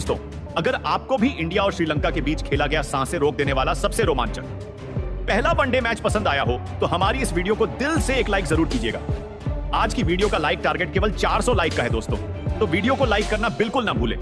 दोस्तों, अगर आपको भी इंडिया और श्रीलंका के बीच खेला गया सांसें रोक देने वाला सबसे रोमांचक पहला वनडे मैच पसंद आया हो तो हमारी इस वीडियो को दिल से एक लाइक जरूर कीजिएगा। आज की वीडियो का लाइक टारगेट केवल 400 लाइक का है दोस्तों, तो वीडियो को लाइक करना बिल्कुल ना भूलें।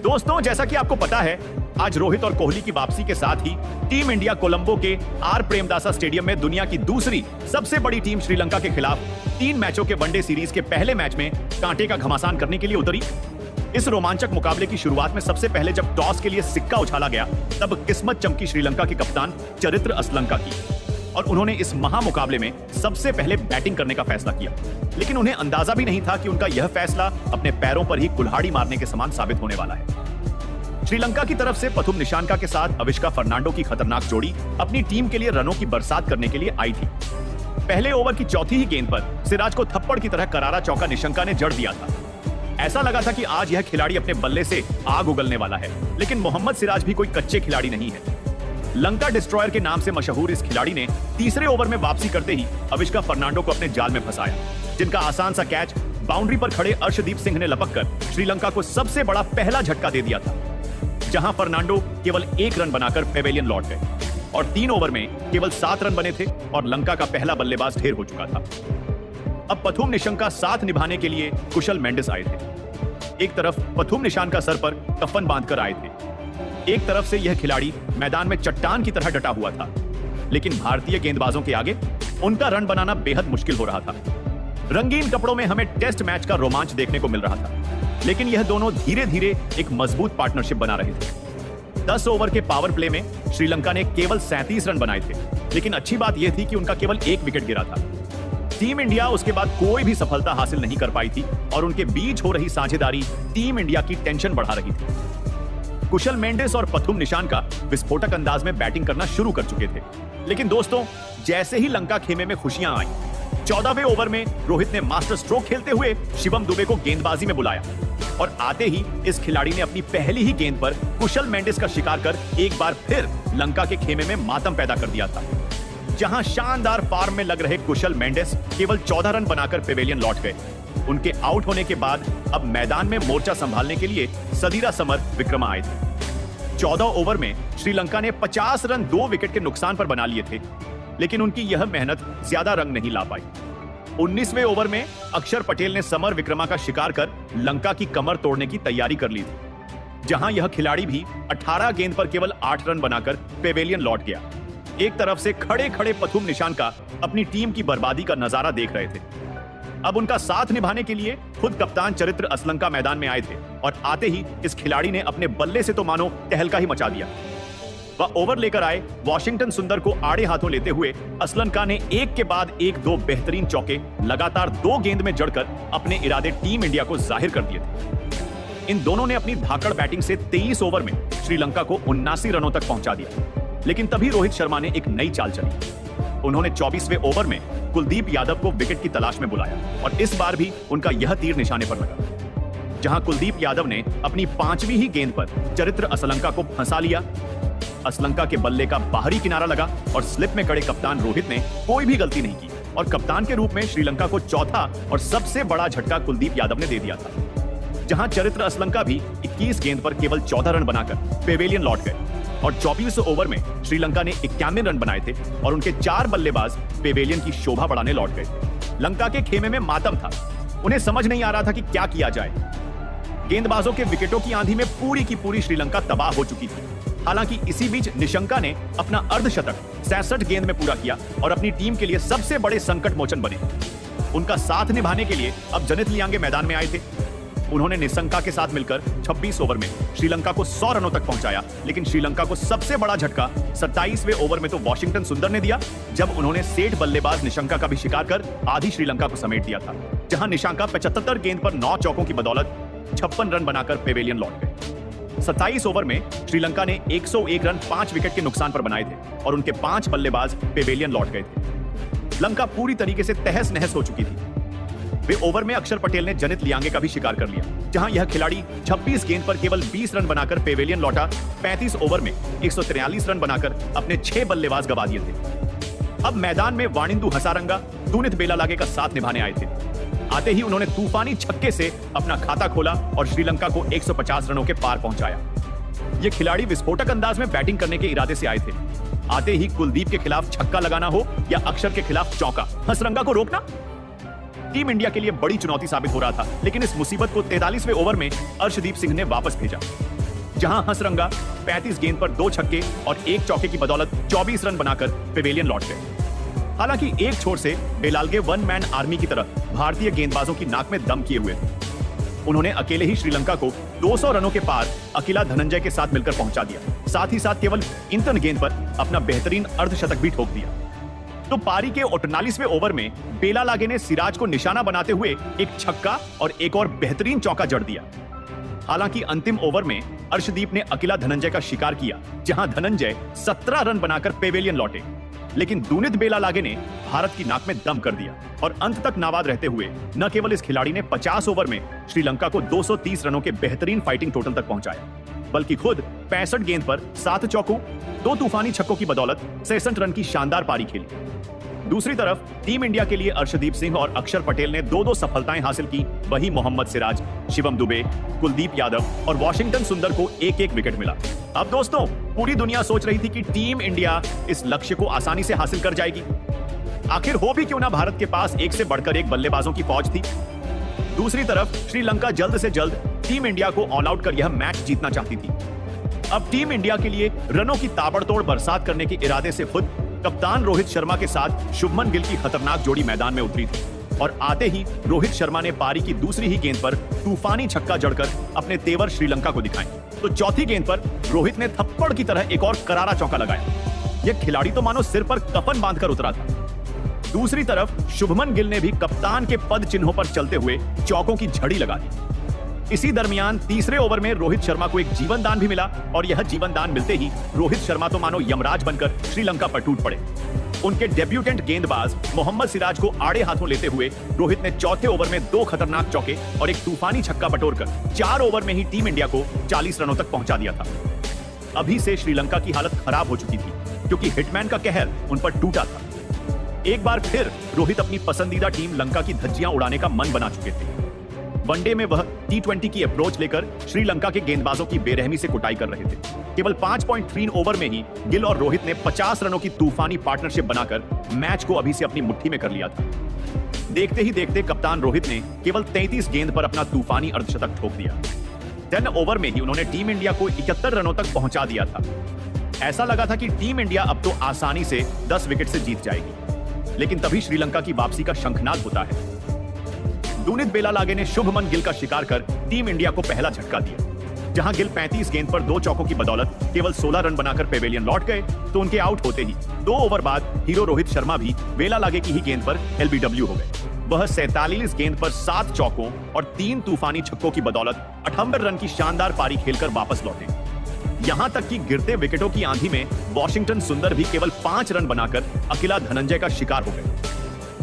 दोस्तों, जैसा कि आपको पता है, आज रोहित और कोहली की वापसी के साथ ही टीम इंडिया कोलंबो के आर प्रेमदासा स्टेडियम में दुनिया की दूसरी सबसे बड़ी टीम श्रीलंका के खिलाफ 3 मैचों के वनडे सीरीज के पहले मैच में कांटे का घमासान करने के लिए उतरी। इस रोमांचक मुकाबले की शुरुआत में सबसे पहले जब टॉस के लिए सिक्का उछाला गया, तब किस्मत चमकी श्रीलंका के कप्तान चरित्र असलंका की और उन्होंने इस महामुकाबले में सबसे पहले बैटिंग करने का फैसला किया। लेकिन उन्हें अंदाजा भी नहीं था कि उनका यह फैसला अपने पैरों पर ही कुल्हाड़ी मारने के समान साबित होने वाला है। श्रीलंका की तरफ से पथुम निशांका के साथ अविष्का फर्नांडो की खतरनाक जोड़ी अपनी टीम के लिए रनों की बरसात करने के लिए आई थी। पहले ओवर की चौथी ही गेंद पर सिराज को थप्पड़ की तरह करारा चौका निशंका ने जड़ दिया था। ऐसा लगा था कि आज यह खिलाड़ी अपने बल्ले से आग उगलने वाला है, लेकिन मोहम्मद सिराज भी कोई कच्चे खिलाड़ी नहीं है। लंका डिस्ट्रॉयर के नाम से मशहूर इस खिलाड़ी ने तीसरे ओवर में वापसी करते ही अविष्का फर्नांडो को अपने जाल में फंसाया, जिनका आसान सा कैच बाउंड्री पर खड़े अर्शदीप सिंह ने लपककर श्रीलंका को सबसे बड़ा पहला झटका दे दिया था, जहां फर्नांडो केवल 1 रन बनाकर पेवेलियन लौट गए और 3 ओवर में केवल 7 रन बने थे और लंका का पहला बल्लेबाज ढेर हो चुका था। अब पथुम निशंका साथ निभाने के लिए कुशल मेंडिस आए थे। एक तरफ पथुम निशान का सर पर कफन बांधकर आए थे, एक तरफ से यह खिलाड़ी मैदान में चट्टान की तरह डटा हुआ था, लेकिन भारतीय गेंदबाजों के आगे उनका रन बनाना बेहद मुश्किल हो रहा था। रंगीन कपड़ों में हमें टेस्ट मैच का रोमांच देखने को मिल रहा था, लेकिन यह दोनों धीरे धीरे एक मजबूत पार्टनरशिप बना रहे थे। 10 ओवर के पावर प्ले में श्रीलंका ने केवल 37 रन बनाए थे, लेकिन अच्छी बात यह थी कि उनका केवल 1 विकेट गिरा था। टीम इंडिया उसके बाद कोई भी सफलता हासिल नहीं कर पाई थी और उनके बीच हो रही साझेदारी टीम इंडिया की टेंशन बढ़ा रही थी। कुशल मेंडिस और पथुम निशान का विस्फोटक अंदाज में बैटिंग करना शुरू कर चुके थे, लेकिन दोस्तों, जैसे ही लंका खेमे में खुशियां आई, 14वें ओवर में रोहित ने मास्टर स्ट्रोक खेलते हुए शिवम दुबे को गेंदबाजी में बुलाया और आते ही इस खिलाड़ी ने अपनी पहली ही गेंद पर कुशल मेंडिस का शिकार कर एक बार फिर लंका के खेमे में मातम पैदा कर दिया था। जहां शानदार फॉर्म में लग रहे कुशल मेंडिस केवल 14 रन बनाकर पेवेलियन लौट गए। उनके आउट होने के बाद अब मैदान में मोर्चा संभालने के लिए सदीरा समर विक्रमा आए थे। 14 ओवर में श्रीलंका ने 50 रन 2 विकेट के नुकसान पर बना लिए थे, लेकिन उनकी यह मेहनत ज्यादा रंग नहीं ला पाई। 19वें ओवर में अक्षर पटेल ने समर विक्रमा का शिकार कर लंका की कमर तोड़ने की तैयारी कर ली थी, जहां यह खिलाड़ी भी 18 गेंद पर केवल 8 रन बनाकर पेवेलियन लौट गया। एक तरफ से खड़े खड़े पथुम निशान का अपनी टीम की बर्बादी का नजारा देख रहे थे। अब उनका साथ निभाने के लिए खुद कप्तान चरित्र असलंका मैदान में आए थे और आते ही इस खिलाड़ी ने अपने बल्ले से तो मानो तहलका ही मचा दिया। वह ओवर लेकर आए वॉशिंगटन सुंदर को आड़े हाथों लेते हुए असलंका ने एक के बाद एक 2 बेहतरीन चौके लगातार 2 गेंद में जड़कर अपने इरादे टीम इंडिया को जाहिर कर दिए थे। इन दोनों ने अपनी धाकड़ बैटिंग से 23 ओवर में श्रीलंका को 79 रनों तक पहुंचा दिया, लेकिन तभी रोहित शर्मा ने एक नई चाल चली। उन्होंने 24वें ओवर में कुलदीप यादव को विकेट की तलाश में बुलाया और इस बार भी उनका यह तीर निशाने पर लगा, जहां कुलदीप यादव ने अपनी 5वीं ही गेंद पर चरित्र असलंका को फंसा लिया। असलंका के बल्ले का बाहरी किनारा लगा और स्लिप में खड़े कप्तान रोहित ने कोई भी गलती नहीं की और कप्तान के रूप में श्रीलंका को चौथा और सबसे बड़ा झटका कुलदीप यादव ने दे दिया था, जहां चरित्र असलंका भी 21 गेंद पर केवल 14 रन बनाकर पेवेलियन लौट गए और 24वें ओवर में श्रीलंका ने 51 रन बनाए थे और उनके 4 बल्लेबाज पेवेलियन की शोभा बढ़ाने लौट गए थे। लंका के खेमे में मातम था, उन्हें समझ नहीं आ रहा था कि क्या किया जाए। गेंदबाजों के विकेटों की आंधी में पूरी की पूरी श्रीलंका तबाह हो चुकी थी। हालांकि इसी बीच निशंका ने अपना अर्धशतक 66 गेंद में पूरा किया और अपनी टीम के लिए सबसे बड़े संकट मोचन बने। उनका साथ निभाने के लिए अब जनित लियांगे मैदान में आए थे। उन्होंने निशंका के साथ मिलकर 26 ओवर में श्रीलंका को 100 रनों तक पहुंचाया, लेकिन श्रीलंका को सबसे बड़ा झटका 27वें ओवर में तो वॉशिंगटन सुंदर ने दिया, जब उन्होंने सेठ बल्लेबाज निशंका का भी शिकार कर आधी श्रीलंका को समेट दिया था, जहां निशंका 75 गेंद पर 9 चौकों की बदौलत 56 रन बनाकर पेवेलियन लौट गए। 27 ओवर में श्रीलंका ने 101 रन 5 विकेट के नुकसान पर बनाए थे और उनके 5 बल्लेबाज पेवेलियन लौट गए थे। लंका पूरी तरीके से तहस नहस हो चुकी थी। वे ओवर में अक्षर पटेल ने जनित लियांगे का भी शिकार कर लिया, जहां यह खिलाड़ी 26 गेंद पर केवल 20 रन बनाकर पेवेलियन लौटा। 35 ओवर में 143 रन बनाकर अपने 6 बल्लेबाज गवा दिए थे। अब मैदान में वाणिंदु हसारंगा, दूनित बेलालागे का साथ निभाने आए थे। आते ही उन्होंने तूफानी छक्के से अपना खाता खोला और श्रीलंका को 150 रनों के पार पहुंचाया। ये खिलाड़ी विस्फोटक अंदाज में बैटिंग करने के इरादे से आए थे। आते ही कुलदीप के खिलाफ छक्का लगाना हो या अक्षर के खिलाफ चौका, हंसरंगा को रोकना टीम इंडिया के लिए बड़ी चुनौती साबित हो रहा था। लेकिन इस मुसीबत को 43वें ओवर में अर्शदीप सिंह ने वापस भेजा, जहां हंसरंगा 35 गेंद पर 2 छक्के और 1 चौके की बदौलत 24 रन बनाकर पेवेलियन लौट गए। हालांकि एक छोर से बेलालगे वन मैन आर्मी की तरह भारतीय गेंदबाजों की नाक में दम किए हुए थे। उन्होंने अकेले ही श्रीलंका को 200 रनों के पार अकिला धनंजय के साथ मिलकर पहुंचा दिया। साथ ही साथ केवल इंतन गेंद पर अपना बेहतरीन अर्धशतक भी ठोक दिया। तो पारी के 48वें ओवर में बेलालागे ने सिराज को निशाना बनाते हुए एक छक्का और एक और बेहतरीन चौका जड़ दिया। हालांकि अंतिम ओवर में अर्शदीप ने अकिला धनंजय का शिकार किया, जहां धनंजय 17 रन बनाकर पेवेलियन लौटे। लेकिन दूनित बेलालागे ने भारत की नाक में दम कर दिया और अंत तक नाबाद रहते हुए न केवल इस खिलाड़ी ने 50 ओवर में श्रीलंका को 230 रनों के बेहतरीन फाइटिंग टोटल तक पहुंचाया, बल्कि खुद 65 गेंद पर 7 चौकों, 2 तूफानी छक्कों की बदौलत 66 रन की शानदार पारी खेली। दूसरी तरफ टीम इंडिया के लिए अर्शदीप सिंह और अक्षर पटेल ने 2-2 सफलताएं हासिल की। वहीं मोहम्मद सिराज, शिवम दुबे, कुलदीप यादव और वॉशिंगटन सुंदर को एक-एक विकेट मिला। अब दोस्तों, पूरी दुनिया सोच रही थी कि टीम इंडिया इस लक्ष्य को आसानी से हासिल कर जाएगी। आखिर हो भी क्यों ना, भारत के पास एक से बढ़कर एक बल्लेबाजों की फौज थी। दूसरी तरफ श्रीलंका जल्द से जल्द टीम इंडिया को ऑल आउट कर यह मैच जीतना चाहती थी। अब टीम इंडिया के लिए रनों की ताबड़तोड़ बरसात करने के इरादे से खुद कप्तान रोहित शर्मा के साथ शुभमन गिल की खतरनाक जोड़ी मैदान में उतरी थी और आते ही रोहित शर्मा ने पारी की दूसरी ही गेंद पर तूफानी छक्का जड़कर अपने तेवर श्रीलंका को दिखाए। तो चौथी गेंद पर रोहित ने थप्पड़ की तरह एक और करारा चौका लगाया। यह खिलाड़ी तो मानो सिर पर कफन बांधकर उतरा था। दूसरी तरफ शुभमन गिल ने भी कप्तान के पद चिन्हों पर चलते हुए चौकों की झड़ी लगा दी। इसी दरमियान तीसरे ओवर में रोहित शर्मा को एक जीवन दान भी मिला और यह जीवन दान मिलते ही रोहित शर्मा तो मानो यमराज बनकर श्रीलंका पर टूट पड़े। उनके डेब्यूटेंट गेंदबाज मोहम्मद सिराज को आड़े हाथों लेते हुए रोहित ने चौथे ओवर में 2 खतरनाक चौके और एक तूफानी छक्का बटोरकर 4 ओवर में ही टीम इंडिया को 40 रनों तक पहुंचा दिया था। अभी से श्रीलंका की हालत खराब हो चुकी थी, क्योंकि हिटमैन का कहर उन पर टूटा था। एक बार फिर रोहित अपनी पसंदीदा टीम लंका की धज्जियां उड़ाने का मन बना चुके थे। वनडे में वह T20 की अप्रोच लेकर श्रीलंका के गेंदबाजों की बेरहमी से कुटाई कर रहे थे। केवल 5.3 ओवर में ही गिल और रोहित ने 50 रनों की तूफानी पार्टनरशिप बनाकर मैच को अभी से अपनी मुट्ठी में कर लिया था। देखते ही देखते कप्तान रोहित ने केवल 33 गेंद पर अपना तूफानी अर्धशतक ठोक दिया। 10 ओवर में ही उन्होंने टीम इंडिया को 71 रनों तक पहुंचा दिया था। ऐसा लगा था कि टीम इंडिया अब तो आसानी से 10 विकेट से जीत जाएगी, लेकिन तभी श्रीलंका की वापसी का शंखनाद होता है। दूनित बेलालागे ने शुभमन गिल का शिकार कर टीम इंडिया को पहला झटका दिया। जहां गिल 35 गेंद पर 2 चौकों की बदौलत केवल 16 रन बनाकर पेवेलियन लौट गए, तो उनके आउट होते ही 2 ओवर बाद हीरो रोहित शर्मा भी बेलालागे की ही गेंद पर LBW हो गए। वह 47 गेंद पर 7 चौकों और 3 तूफानी छक्कों की बदौलत 58 रन की शानदार पारी खेलकर वापस लौटे। यहां तक कि गिरते विकेटों की आंधी में वॉशिंगटन सुंदर भी केवल 5 रन बनाकर अकिला धनंजय का शिकार हो गए।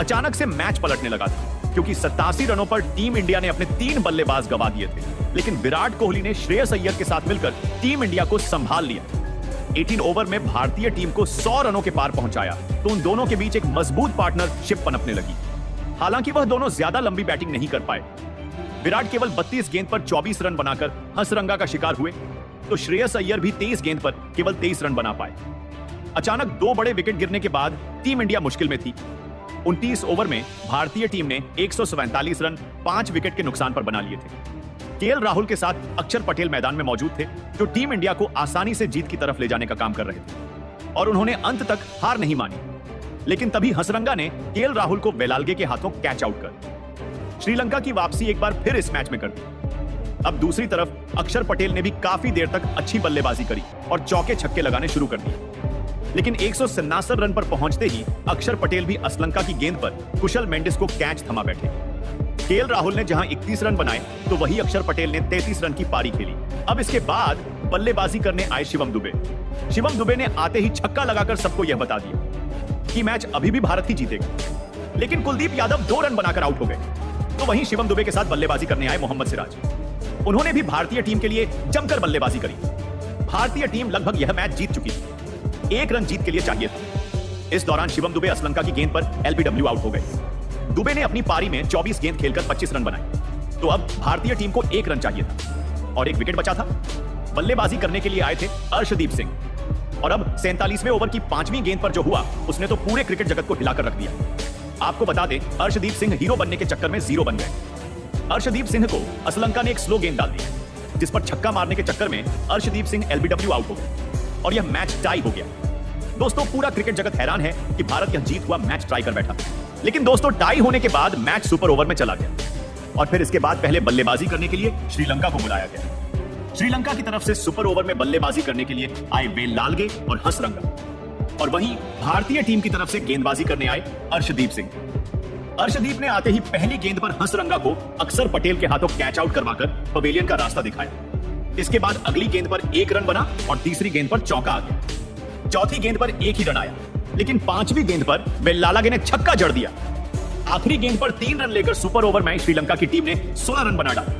अचानक से मैच पलटने लगा था, क्योंकि 87 रनों पर टीम इंडिया ने अपने 3 बल्लेबाज गंवा दिए थे, लेकिन विराट कोहली ने श्रेयस अय्यर के साथ मिलकर टीम इंडिया को संभाल लिया। 18 ओवर में भारतीय टीम को 100 रनों के पार पहुंचाया, तो उन दोनों के बीच एक मजबूत पार्टनरशिप पनपने लगी। हालांकि वह दोनों ज्यादा लंबी बैटिंग नहीं कर पाए। विराट केवल 32 गेंद पर 24 रन बनाकर हंसरंगा का शिकार हुए, तो श्रेयस अय्यर भी 23 गेंद पर केवल 23 रन बना पाए। अचानक 2 बड़े विकेट गिरने के बाद टीम इंडिया मुश्किल में थी। 29 ओवर में भारतीय टीम ने 144 रन 5 विकेट के नुकसान पर बना लिए थे। केएल राहुल के साथ अक्षर पटेल मैदान में मौजूद थे, जो टीम इंडिया को आसानी से जीत की तरफ ले जाने का काम कर रहे थे और उन्होंने अंत तक हार नहीं मानी। लेकिन तभी हंसरंगा ने केएल राहुल को बेलालगे के हाथों कैच आउट कर श्रीलंका की वापसी एक बार फिर इस मैच में कर दी। अब दूसरी तरफ अक्षर पटेल ने भी काफी देर तक अच्छी बल्लेबाजी करी और चौके छक्के लगाने शुरू कर दिए, लेकिन 177 रन पर पहुंचते ही अक्षर पटेल भी असलंका की गेंद पर कुशल मेंडिस को कैच थमा बैठे। केएल राहुल ने जहां 31 रन बनाए, तो वही अक्षर पटेल ने 33 रन की पारी खेली। अब इसके बाद बल्लेबाजी करने आए शिवम दुबे। शिवम दुबे ने आते ही छक्का लगाकर सबको यह बता दिया कि मैच अभी भी भारत ही जीतेगा। लेकिन कुलदीप यादव 2 रन बनाकर आउट हो गए। तो वहीं शिवम दुबे के साथ बल्लेबाजी करने आए मोहम्मद सिराज। उन्होंने भी भारतीय टीम के लिए जमकर बल्लेबाजी करी। भारतीय टीम लगभग यह मैच जीत चुकी थी। 1 रन जीत के लिए चाहिए था। इस दौरान शिवम दुबे असलंका की गेंद पर LBW आउट हो गए। दुबे ने अपनी पारी में 24 गेंद खेलकर 25 रन बनाए। तो अब भारतीय टीम को 1 रन चाहिए था और 1 विकेट बचा था। बल्लेबाजी करने के लिए आए थे अर्शदीप सिंह, और अब 47वें ओवर की 5वीं गेंद पर जो हुआ उसने तो पूरे क्रिकेट जगत को हिलाकर रख दिया। आपको बता दें, अर्शदीप सिंह हीरो बनने के चक्कर में जीरो बन गए। अर्शदीप सिंह को असलंका ने एक स्लो गेंद डाल दी, जिस पर छक्का मारने के चक्कर में अर्शदीप सिंह LBW आउट हो गए और यह मैच टाई हो गया। दोस्तों, पूरा क्रिकेट जगत हैरान है कि भारत यह जीत हुआ मैच ट्राई कर बैठा। लेकिन दोस्तों, टाई होने के बाद मैच सुपर ओवर में चला गया और फिर इसके बाद पहले बल्लेबाजी करने के लिए श्रीलंका को बुलाया गया। श्रीलंका की तरफ से सुपर ओवर में बल्लेबाजी करने के लिए आए वेल्लालगे और हसरंगा, और वहीं भारतीय टीम की तरफ से गेंदबाजी करने आए अर्शदीप सिंह। अर्शदीप ने आते ही पहली गेंद पर हसरंगा को अक्षर पटेल के हाथों कैच आउट करवाकर पवेलियन का रास्ता दिखाया। इसके बाद अगली गेंद पर 1 रन बना और तीसरी गेंद पर चौका आ गया। चौथी गेंद पर 1 ही रन आया, लेकिन 5वीं गेंद पर वेल्लालगे ने छक्का जड़ दिया। आखिरी गेंद पर 3 रन लेकर सुपर ओवर में श्रीलंका की टीम ने 16 रन बना डाला।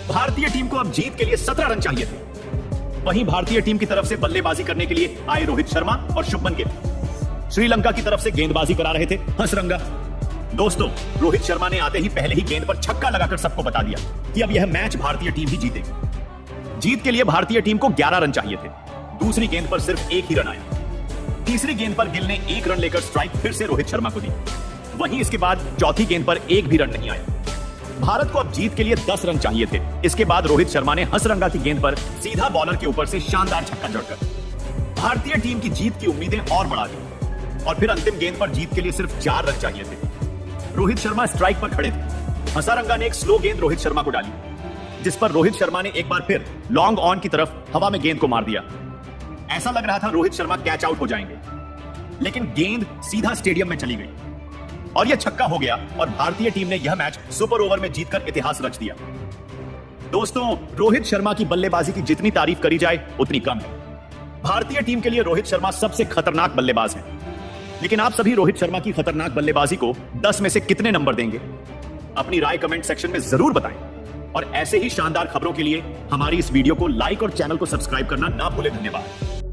भारतीय टीम को अब जीत के लिए 17 रन चाहिए थे। वहीं भारतीय टीम की तरफ से बल्लेबाजी करने के लिए आए रोहित शर्मा और शुभमन गिल। श्रीलंका की तरफ से गेंदबाजी करा रहे थे हसरंगा। दोस्तों, रोहित शर्मा ने आते ही पहले ही गेंद पर छक्का लगाकर सबको बता दिया कि अब यह मैच भारतीय टीम ही जीतेगी। जीत के लिए भारतीय टीम को 11 रन चाहिए थे। दूसरी गेंद पर सिर्फ 1 ही रन आया। तीसरी गेंद पर गिल ने 1 रन लेकर स्ट्राइक फिर से रोहित शर्मा को दी। वहीं इसके बाद चौथी गेंद पर 1 भी रन नहीं आया। भारत को अब जीत के लिए 10 रन चाहिए थे। इसके बाद रोहित शर्मा ने हसरंगा की गेंद पर सीधा बॉलर के ऊपर से शानदार छक्का जड़कर भारतीय टीम की जीत की उम्मीदें और बढ़ा दी। और फिर अंतिम गेंद पर जीत के लिए सिर्फ 4 रन चाहिए थे। रोहित शर्मा स्ट्राइक पर खड़े थे। हसरंगा ने एक स्लो गेंद रोहित शर्मा को डाली, जिस पर रोहित शर्मा ने एक बार फिर लॉन्ग ऑन की तरफ हवा में गेंद को मार दिया। ऐसा लग रहा था रोहित शर्मा कैच आउट हो जाएंगे, लेकिन गेंद सीधा स्टेडियम में चली गई और यह छक्का हो गया और भारतीय टीम ने यह मैच सुपर ओवर में जीतकर इतिहास रच दिया। दोस्तों, रोहित शर्मा की बल्लेबाजी की जितनी तारीफ करी जाए उतनी कम है। भारतीय टीम के लिए रोहित शर्मा सबसे खतरनाक बल्लेबाज हैं। लेकिन आप सभी रोहित शर्मा की खतरनाक बल्लेबाजी को 10 में से कितने नंबर देंगे? अपनी राय कमेंट सेक्शन में जरूर बताएं और ऐसे ही शानदार खबरों के लिए हमारी इस वीडियो को लाइक और चैनल को सब्सक्राइब करना ना भूलें। धन्यवाद।